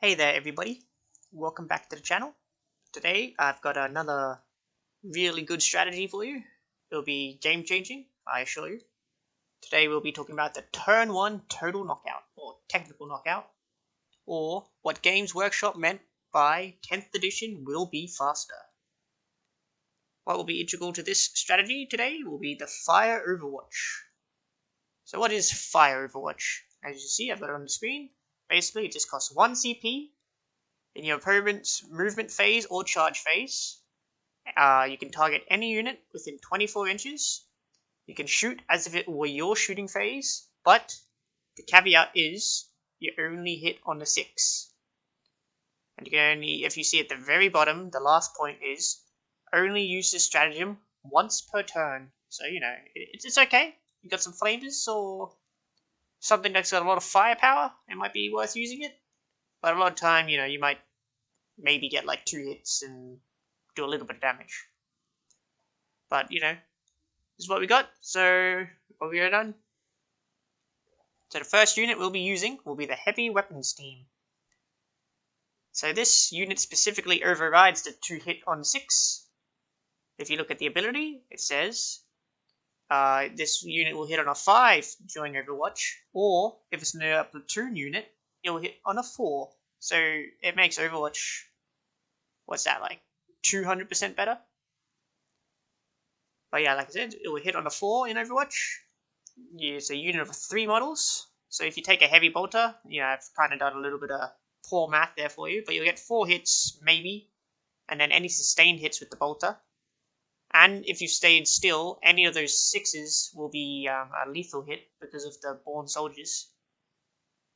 Hey there everybody, welcome back to the channel. Today I've got another really good strategy for you. It'll be game changing, I assure you. Today we'll be talking about the turn 1 total knockout, or technical knockout, or what Games Workshop meant by 10th edition will be faster. What will be integral to this strategy today will be the Fire Overwatch. So what is Fire Overwatch? As you see, I've got it on the screen. Basically it just costs 1 CP in your opponent's movement phase or charge phase. You can target any unit within 24 inches. You can shoot as if it were your shooting phase, but the caveat is you only hit on the 6. And you can only, if you see at the very bottom, the last point is only use this stratagem once per turn. So, it's okay. You got some flamers or something that's got a lot of firepower, it might be worth using it. But a lot of time, you might maybe get like 2 hits and do a little bit of damage. But, this is what we got. So, what we are done. So the first unit we'll be using will be the Heavy Weapons team. So this unit specifically overrides the 2 hit on 6. If you look at the ability, it says this unit will hit on a 5 during Overwatch, or if it's a platoon unit, it will hit on a 4. So it makes Overwatch, what's that, like 200% better? But yeah, like I said, it will hit on a 4 in Overwatch. It's a unit of 3 models. So if you take a heavy bolter, I've kind of done a little bit of poor math there for you, but you'll get 4 hits, maybe, and then any sustained hits with the bolter. And if you stayed still, any of those 6s will be a lethal hit because of the Born Soldiers.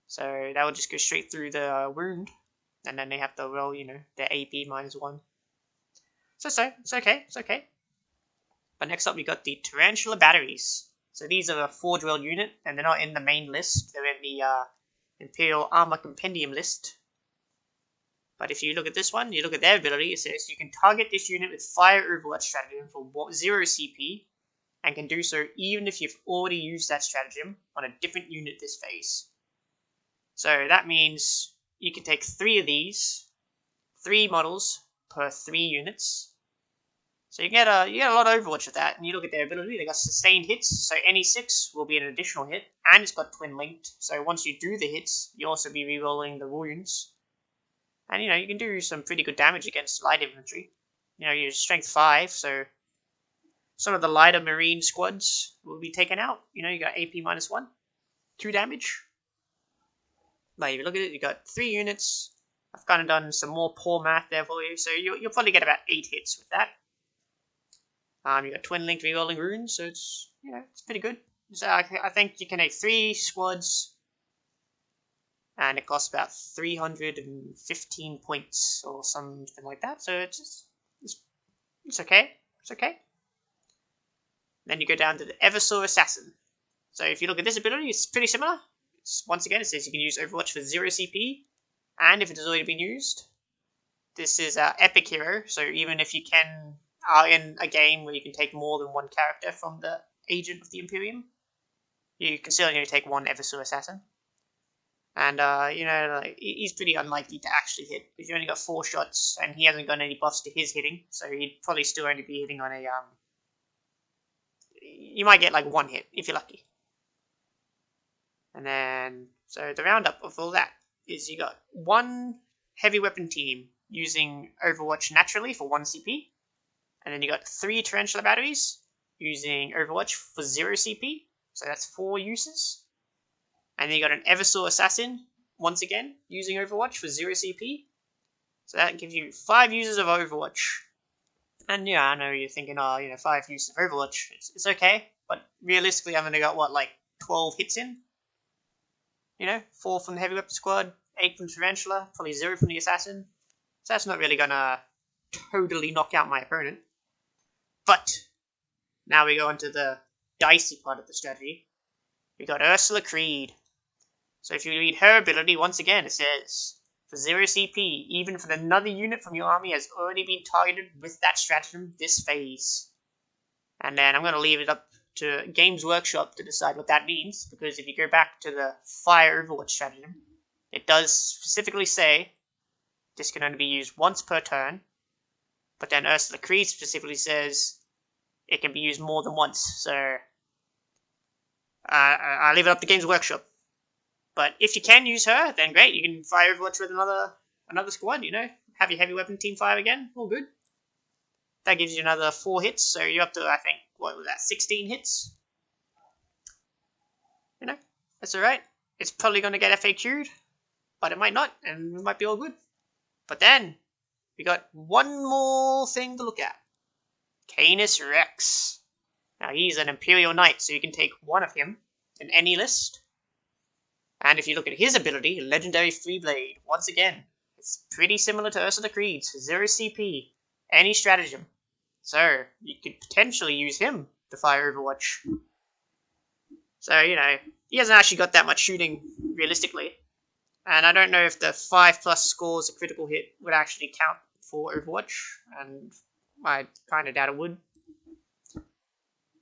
So that will just go straight through the wound, and then they have to roll, their AP -1. So, it's okay. But next up we got the Tarantula Batteries. So these are a Forge World unit, and they're not in the main list, they're in the Imperial Armor Compendium list. But if you look at this one, you look at their ability, it says you can target this unit with Fire Overwatch stratagem for 0 CP, and can do so even if you've already used that stratagem on a different unit this phase. So that means you can take 3 of these, 3 models per 3 units. So you get a lot of Overwatch with that, and you look at their ability, they got sustained hits, so any 6 will be an additional hit, and it's got twin linked, so once you do the hits, you also be rerolling the wounds. And you can do some pretty good damage against light infantry. You're strength 5, so some of the lighter marine squads will be taken out. You got AP -1, 2 damage. But if you look at it, you got 3 units. I've kind of done some more poor math there for you, so you'll probably get about 8 hits with that. You got twin linked rerolling runes, so it's it's pretty good. So I think you can make 3 squads, and it costs about 315 points or something like that. So it's okay. It's okay. Then you go down to the Eversaw Assassin. So if you look at this ability, it's pretty similar. Once again, it says you can use Overwatch for 0 CP, and if it has already been used, this is an epic hero. So even if you are in a game where you can take more than 1 character from the Agent of the Imperium, you can still only take 1 Eversaw Assassin. And, he's pretty unlikely to actually hit, because you only got 4 shots, and he hasn't got any buffs to his hitting, so he'd probably still only be hitting on a, you might get, like, 1 hit, if you're lucky. And then, so the roundup of all that is you got 1 heavy weapon team using Overwatch naturally for 1 CP, and then you got 3 Tarantula Batteries using Overwatch for 0 CP, so that's 4 uses. And then you got an Eversaw Assassin, once again, using Overwatch for 0 CP. So that gives you 5 uses of Overwatch. And I know you're thinking, 5 uses of Overwatch, it's okay. But realistically, I've only got, 12 hits in? 4 from the Heavy Weapon Squad, 8 from Tarantula, probably 0 from the Assassin. So that's not really gonna totally knock out my opponent. But, now we go into the dicey part of the strategy. We got Ursula Creed. So if you read her ability, once again, it says, for 0 CP, even if another unit from your army has already been targeted with that stratagem this phase. And then I'm going to leave it up to Games Workshop to decide what that means, because if you go back to the Fire Overwatch stratagem, it does specifically say this can only be used once per turn. But then Ursula Creed specifically says it can be used more than once. So I leave it up to Games Workshop. But if you can use her, then great. You can fire Overwatch with another squad. Have your heavy weapon team fire again. All good. That gives you another 4 hits. So you're up to, I think, what was that, 16 hits? That's alright. It's probably going to get FAQ'd, but it might not, and it might be all good. But then, we got one more thing to look at. Canis Rex. Now, he's an Imperial Knight, so you can take one of him in any list. And if you look at his ability, Legendary Free Blade, once again, it's pretty similar to Ursula Creed's, 0 CP, any stratagem. So, you could potentially use him to fire Overwatch. So, he hasn't actually got that much shooting, realistically. And I don't know if the 5+ scores a critical hit would actually count for Overwatch, and I kind of doubt it would.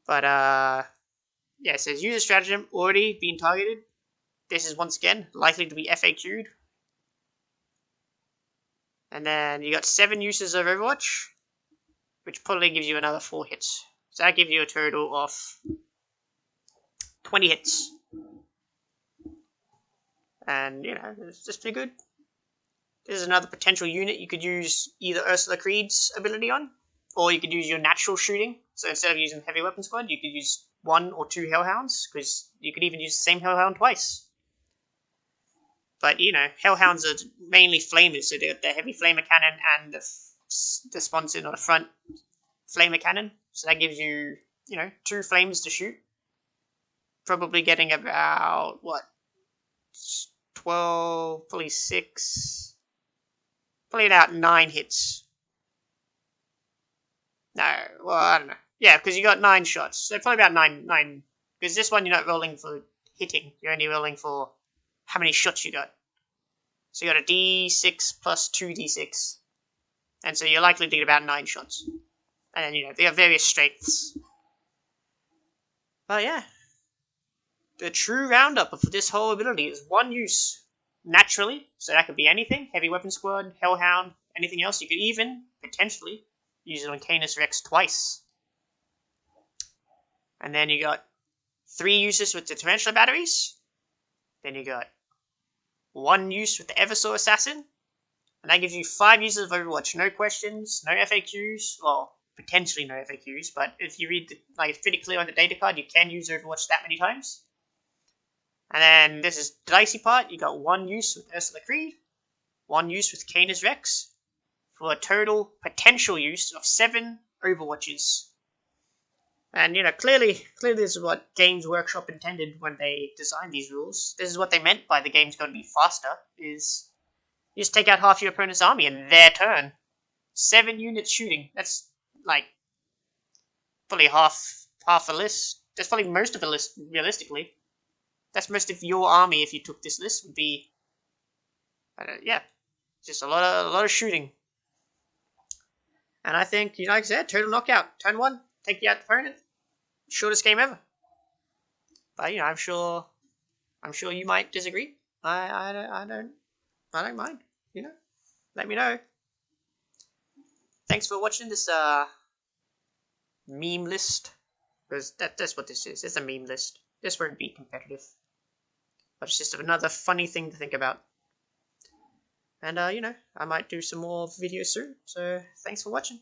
But, yeah, it says user stratagem already being targeted. This is once again likely to be FAQ'd. And then you got 7 uses of Overwatch, which probably gives you another 4 hits. So that gives you a total of 20 hits. And, it's just pretty good. This is another potential unit you could use either Ursula Creed's ability on, or you could use your natural shooting. So instead of using Heavy Weapon Squad, you could use 1 or 2 Hellhounds, because you could even use the same Hellhound twice. But, Hellhounds are mainly flamers, so they got the heavy flamer cannon and the sponsored or the front flamer cannon. So that gives you, 2 flames to shoot. Probably getting about, 12, probably 6, probably about 9 hits. No, well, I don't know. Yeah, because you got 9 shots. So probably about 9. Because this one you're not rolling for hitting. You're only rolling for how many shots you got. So you got a D6 plus 2D6. And so you're likely to get about 9 shots. And then, they have various strengths. But yeah. The true roundup of this whole ability is 1 use. Naturally. So that could be anything. Heavy Weapon Squad, Hellhound, anything else. You could even, potentially, use it on Canis Rex twice. And then you got 3 uses with the Tarantula batteries. Then you got 1 use with the Eversaw Assassin. And that gives you 5 uses of Overwatch. No questions, no FAQs. Well, potentially no FAQs, but if you read, it's pretty clear on the data card, you can use Overwatch that many times. And then this is the dicey part. You got 1 use with Ursula Creed, 1 use with Canis Rex, for a total potential use of 7 Overwatches. And, clearly this is what Games Workshop intended when they designed these rules. This is what they meant by the game's going to be faster, is you just take out half your opponent's army in their turn. 7 units shooting. That's, probably half a list. That's probably most of a list, realistically. That's most of your army if you took this list, would be, just a lot of shooting. And I think, like I said, total knockout. Turn 1, take you out the opponent. Shortest game ever. But, I'm sure you might disagree. I don't mind, Let me know. Thanks for watching this, meme list. Because that's what this is. It's a meme list. This won't be competitive. But it's just another funny thing to think about. And, I might do some more videos soon. So, thanks for watching.